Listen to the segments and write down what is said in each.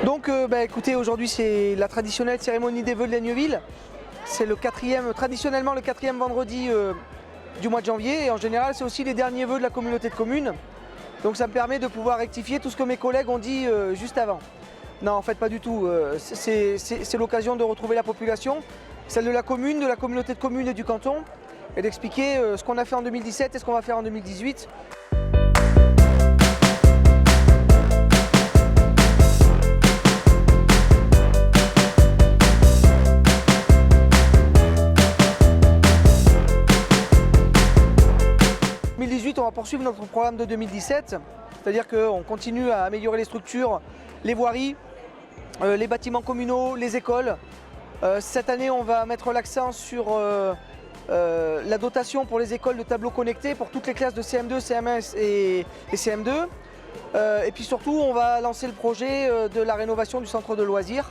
Donc écoutez, aujourd'hui c'est la traditionnelle cérémonie des vœux de Laigneville. C'est traditionnellement le quatrième vendredi du mois de janvier et en général c'est aussi les derniers vœux de la communauté de communes. Donc ça me permet de pouvoir rectifier tout ce que mes collègues ont dit juste avant. Non, en fait pas du tout. C'est l'occasion de retrouver la population, celle de la commune, de la communauté de communes et du canton, et d'expliquer ce qu'on a fait en 2017 et ce qu'on va faire en 2018. On va poursuivre notre programme de 2017, c'est-à-dire qu'on continue à améliorer les structures, les voiries, les bâtiments communaux, les écoles. Cette année, on va mettre l'accent sur la dotation pour les écoles de tableaux connectés pour toutes les classes de CM2, CM1 et CM2. Et puis surtout, on va lancer le projet de la rénovation du centre de loisirs.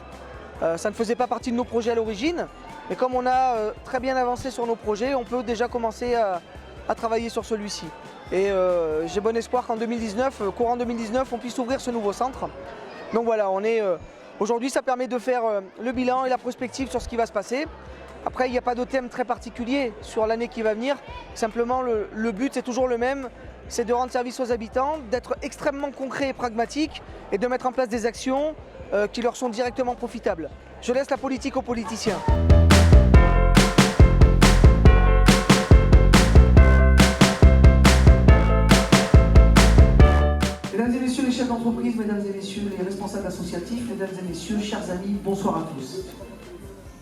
Ça ne faisait pas partie de nos projets à l'origine, mais comme on a très bien avancé sur nos projets, on peut déjà commencer à travailler sur celui-ci. Et j'ai bon espoir qu'en 2019, courant 2019, on puisse ouvrir ce nouveau centre. Donc voilà, aujourd'hui ça permet de faire le bilan et la prospective sur ce qui va se passer. Après, il n'y a pas de thème très particulier sur l'année qui va venir. Simplement, le but est toujours le même, c'est de rendre service aux habitants, d'être extrêmement concret et pragmatique et de mettre en place des actions qui leur sont directement profitables. Je laisse la politique aux politiciens. Mesdames et messieurs les chefs d'entreprise, mesdames et messieurs les responsables associatifs, mesdames et messieurs, chers amis, bonsoir à tous.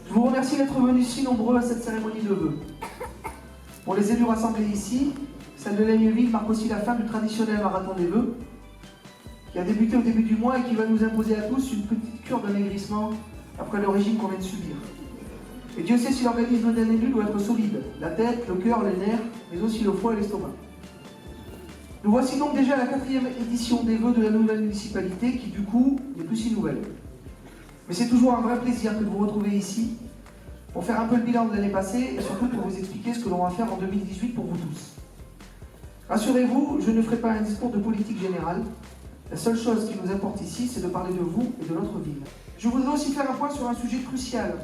Je vous remercie d'être venus si nombreux à cette cérémonie de vœux. Pour les élus rassemblés ici, celle de Laigneville marque aussi la fin du traditionnel marathon des vœux, qui a débuté au début du mois et qui va nous imposer à tous une petite cure d'amaigrissement après le régime qu'on vient de subir. Et Dieu sait si l'organisme d'un élu doit être solide, la tête, le cœur, les nerfs, mais aussi le foie et l'estomac. Nous voici donc déjà à la 4e édition des vœux de la nouvelle municipalité qui du coup n'est plus si nouvelle. Mais c'est toujours un vrai plaisir que de vous retrouver ici pour faire un peu le bilan de l'année passée et surtout pour vous expliquer ce que l'on va faire en 2018 pour vous tous. Rassurez-vous, je ne ferai pas un discours de politique générale. La seule chose qui nous importe ici, c'est de parler de vous et de notre ville. Je voudrais aussi faire un point sur un sujet crucial,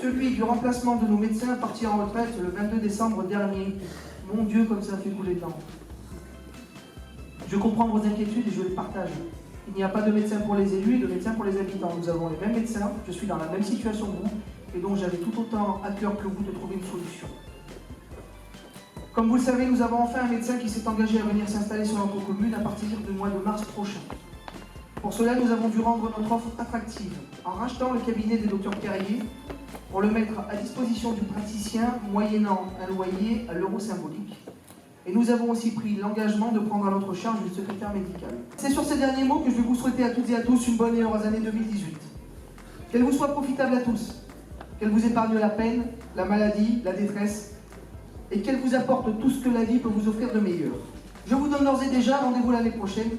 celui du remplacement de nos médecins partis en retraite le 22 décembre dernier. Mon Dieu, comme ça fait couler le temps. Je comprends vos inquiétudes et je les partage. Il n'y a pas de médecin pour les élus et de médecin pour les habitants. Nous avons les mêmes médecins, je suis dans la même situation que vous, et donc j'avais tout autant à cœur que vous de trouver une solution. Comme vous le savez, nous avons enfin un médecin qui s'est engagé à venir s'installer sur notre commune à partir du mois de mars prochain. Pour cela, nous avons dû rendre notre offre attractive en rachetant le cabinet des docteurs Perrier pour le mettre à disposition du praticien moyennant un loyer à l'euro symbolique. Et nous avons aussi pris l'engagement de prendre à notre charge une secrétaire médicale. C'est sur ces derniers mots que je vais vous souhaiter à toutes et à tous une bonne et heureuse année 2018. Qu'elle vous soit profitable à tous, qu'elle vous épargne la peine, la maladie, la détresse, et qu'elle vous apporte tout ce que la vie peut vous offrir de meilleur. Je vous donne d'ores et déjà rendez-vous l'année prochaine,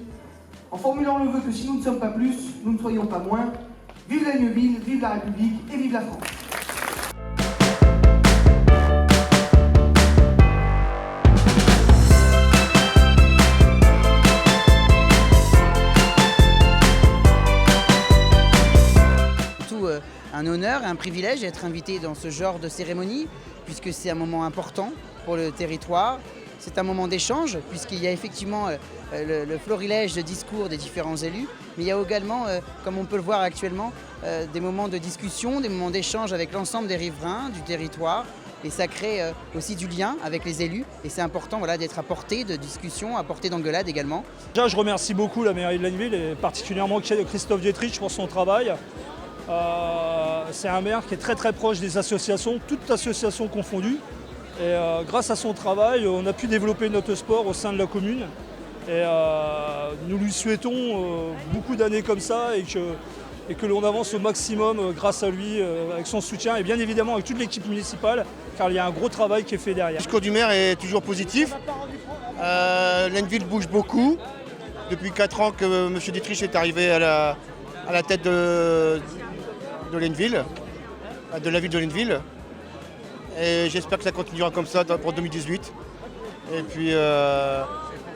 en formulant le vœu que si nous ne sommes pas plus, nous ne soyons pas moins. Vive Laigneville, vive la République et vive la France. Un honneur et un privilège d'être invité dans ce genre de cérémonie, puisque c'est un moment important pour le territoire. C'est un moment d'échange, puisqu'il y a effectivement le florilège de discours des différents élus, mais il y a également, comme on peut le voir actuellement, des moments de discussion, des moments d'échange avec l'ensemble des riverains du territoire. Et ça crée aussi du lien avec les élus. Et c'est important d'être à portée de discussion, à portée d'engueulade également. Déjà, je remercie beaucoup la mairie de Laigneville et particulièrement Christophe Dietrich pour son travail. C'est un maire qui est très très proche des associations, toutes associations confondues. Et grâce à son travail, on a pu développer notre sport au sein de la commune. Et nous lui souhaitons beaucoup d'années comme ça et que l'on avance au maximum grâce à lui, avec son soutien et bien évidemment avec toute l'équipe municipale, car il y a un gros travail qui est fait derrière. Le discours du maire est toujours positif. Laigneville bouge beaucoup. Depuis 4 ans que M. Dietrich est arrivé à la tête de Laigneville, de la ville de Laigneville. Et j'espère que ça continuera comme ça pour 2018. Et puis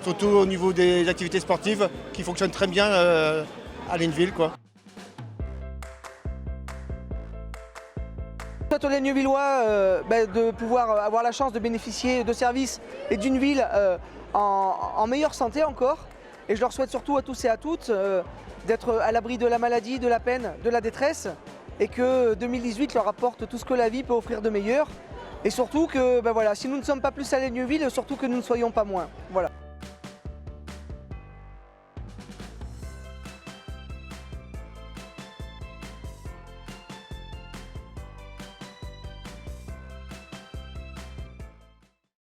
surtout au niveau des activités sportives qui fonctionnent très bien à Laigneville, quoi. souhaite aux Laignevillois de pouvoir avoir la chance de bénéficier de services et d'une ville en meilleure santé encore. Et je leur souhaite surtout à tous et à toutes d'être à l'abri de la maladie, de la peine, de la détresse, et que 2018 leur apporte tout ce que la vie peut offrir de meilleur. Et surtout que, si nous ne sommes pas plus à Laigneville, surtout que nous ne soyons pas moins. Voilà.